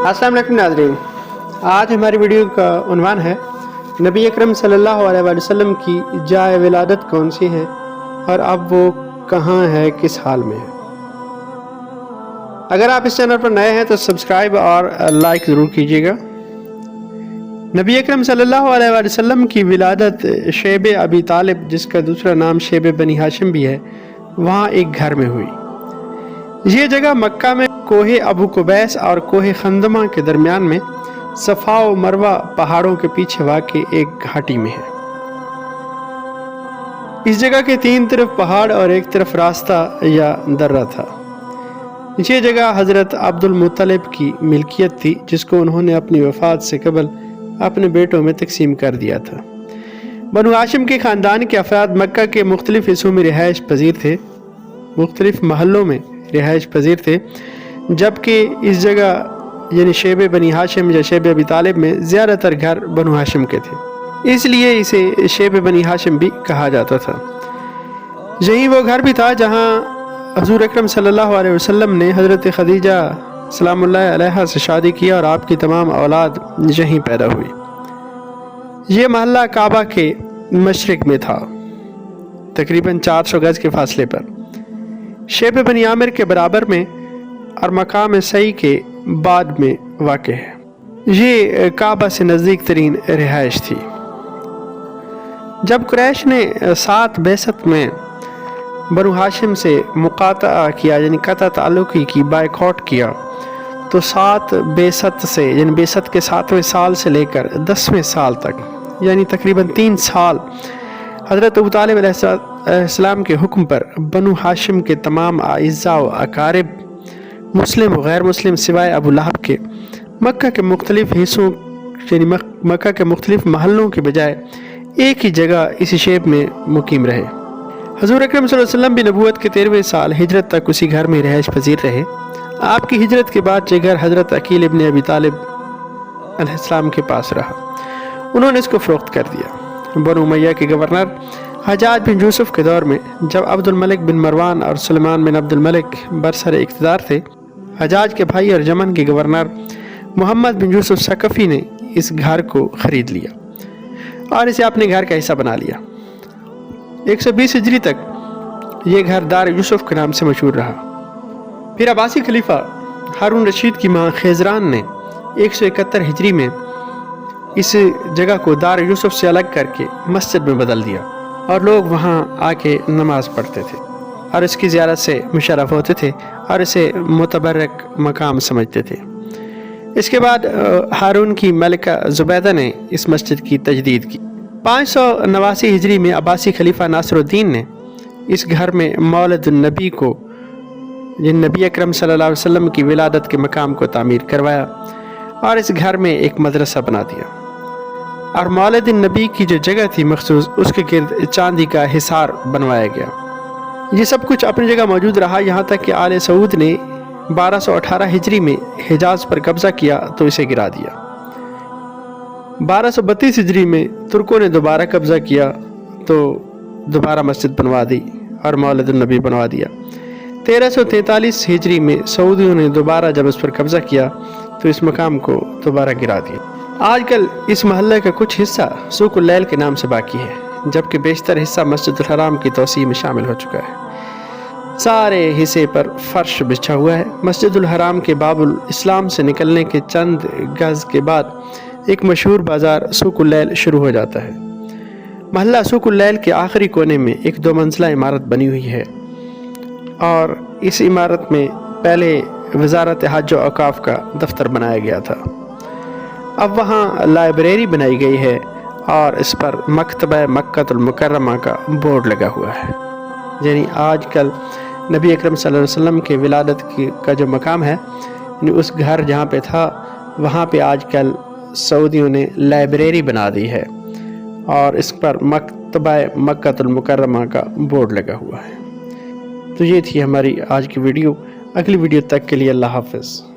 अस्सलाम वालेकुम नाज़रीन, आज हमारी वीडियो का उन्वान है नबी अकरम सल्लल्लाहु अलैहि वसल्लम की जाए विलादत कौन सी है और अब वो कहाँ है, किस हाल में है। अगर आप इस चैनल पर नए हैं तो सब्सक्राइब और लाइक ज़रूर कीजिएगा। नबी अकरम सल्लल्लाहु अलैहि वसल्लम की विलादत शैब अबी तालिब, जिसका दूसरा नाम शैब बनी हाशिम भी है, वहाँ एक घर में हुई। ये जगह मक्का में कोहे अबू कुबैस और कोहे खंदमा के दरमियान में सफ़ा व मरवा पहाड़ों के पीछे वाक़े एक घाटी में है। इस जगह के तीन तरफ पहाड़ और एक तरफ रास्ता या दर्रा था। ये जगह हज़रत अब्दुल मुत्तलिब की मिल्कियत थी, जिसको उन्होंने अपनी वफ़ात से कबल अपने बेटों में तकसीम कर दिया था। बनु हाशिम के ख़ानदान के अफराद मक्का के मुख्तलिफ़ हिस्सों में रिहाइश पजीर थे, मुख्तलिफ़ महलों में रिहाइश पजीर थे, जबकि इस जगह यानी शैब बनी हाशिम या शैब अबी तालिब में ज़्यादातर घर बनु हाशिम के थे, इसलिए इसे शैब बनी हाशिम भी कहा जाता था। यही वो घर भी था जहाँ हुज़ूर अकरम सल्लल्लाहु अलैहि वसल्लम ने हज़रत खदीजा सलामुल्लाह अलैहा से शादी किया और आपकी तमाम औलाद यहीं पैदा हुई। ये महल्ला काबा के मशरिक में था, तकरीबन 400 गज के फासले पर, शैब बनी आमिर के बराबर में और मकाम सई के बाद में वाक़े है। ये काबा से नज़दीक तरीन रिहाइश थी। जब कुरैश ने 7 बेसत में बनु हाशिम से मुकाता किया, यानी कता ताल्लुक़ी की बायकॉट किया, तो 7 बेसत से यानी बेसत के 7वें साल से लेकर 10वें साल तक, यानी तकरीबन 3 साल हज़रत अबू तालिब अलैहिस्सलाम के हुक्म पर बनु हाशिम के तमाम आइज़ा व अकारिब, मुस्लिम व गैर मुस्लिम सिवाय अबू लहब के, मक्का के मुख्तलिफ़ हिस्सों यानी मक्का के मुख्तलिफ़ महलों के बजाय एक ही जगह इसी शैब में मुकीम रहे। हुज़ूर अकरम सल्लल्लाहु अलैहि वसल्लम भी नबूवत के 13वें साल हिजरत तक उसी घर में रिहाइश पजीर रहे। आपकी हिजरत के बाद ये घर हज़रत अकील इब्न अबी तालिब अलैहिस्सलाम के पास रहा। उन्होंने इसको फ़रोख्त कर दिया। बनु उमय्या के गवर्नर हज्जाज बिन यूसुफ के दौर में, जब अब्दुल मलिक बिन मरवान और सुलेमान बिन अब्दुल मलिक बरसर इक़्तिदार थे, हज्जाज के भाई और यमन के गवर्नर मोहम्मद बिन यूसुफ सकफ़ी ने इस घर को ख़रीद लिया और इसे अपने घर का हिस्सा बना लिया। 120 हिजरी तक ये घर दार यूसुफ के नाम से मशहूर रहा। फिर अब्बासी खलीफा हारून रशीद की माँ खेजरान ने 171 हिजरी में इस जगह को दार यूसुफ से अलग करके मस्जिद में बदल दिया और लोग वहाँ आके नमाज पढ़ते थे और इसकी ज़ियारत से मुशर्रफ होते थे और इसे मुतबर्रक मकाम समझते थे। इसके बाद हारून की मलिका ज़ुबैदा ने इस मस्जिद की तजदीद की। 589 हिजरी में अब्बासी खलीफा नासिरुद्दीन ने इस घर में मौलिदुन नबी को, जिन नबी अकरम सल्लल्लाहु अलैहि वसल्लम की विलादत के मकाम को तामीर करवाया और इस घर में एक मदरसा बना दिया और मौलिदुन नबी की जो जगह थी मखसूस, उसके गिर्द चांदी का हिसार बनवाया गया। ये सब कुछ अपनी जगह मौजूद रहा, यहाँ तक कि आले सऊद ने 1218 हिजरी में हिजाज पर कब्ज़ा किया तो इसे गिरा दिया। 1232 हिजरी में तुर्कों ने दोबारा कब्ज़ा किया तो दोबारा मस्जिद बनवा दी और मौलिदुन नबी बनवा दिया। 1343 हिजरी में सऊदियों ने दोबारा जब इस पर कब्ज़ा किया तो इस मकाम को दोबारा गिरा दिया। आजकल इस महल्ले का कुछ हिस्सा सूकुल लैल के नाम से बाकी है, जबकि बेशतर हिस्सा मस्जिदुल हराम की तौसीह में शामिल हो चुका है। सारे हिस्से पर फर्श बिछा हुआ है। मस्जिदुल हराम के बाबुल इस्लाम से निकलने के चंद गज के बाद एक मशहूर बाज़ार सूकुल लैल शुरू हो जाता है। महल्ला सूकुल लैल के आखिरी कोने में एक 2 मंजिला इमारत बनी हुई है और इस इमारत में पहले वज़ारत हज व औक़ाफ़ का दफ्तर बनाया गया था। अब वहाँ लाइब्रेरी बनाई गई है और इस पर मकतबा मक्कतुल मुकर्रमा का बोर्ड लगा हुआ है। यानी आजकल नबी अकरम सल्लल्लाहु अलैहि वसल्लम के विलादत का जो मकाम है, उस घर जहाँ पे था वहाँ पे आजकल सऊदियों ने लाइब्रेरी बना दी है और इस पर मकतबा मक्कतुल मुकर्रमा का बोर्ड लगा हुआ है। तो ये थी हमारी आज की वीडियो। अगली वीडियो तक के लिए अल्लाह हाफ़िज़।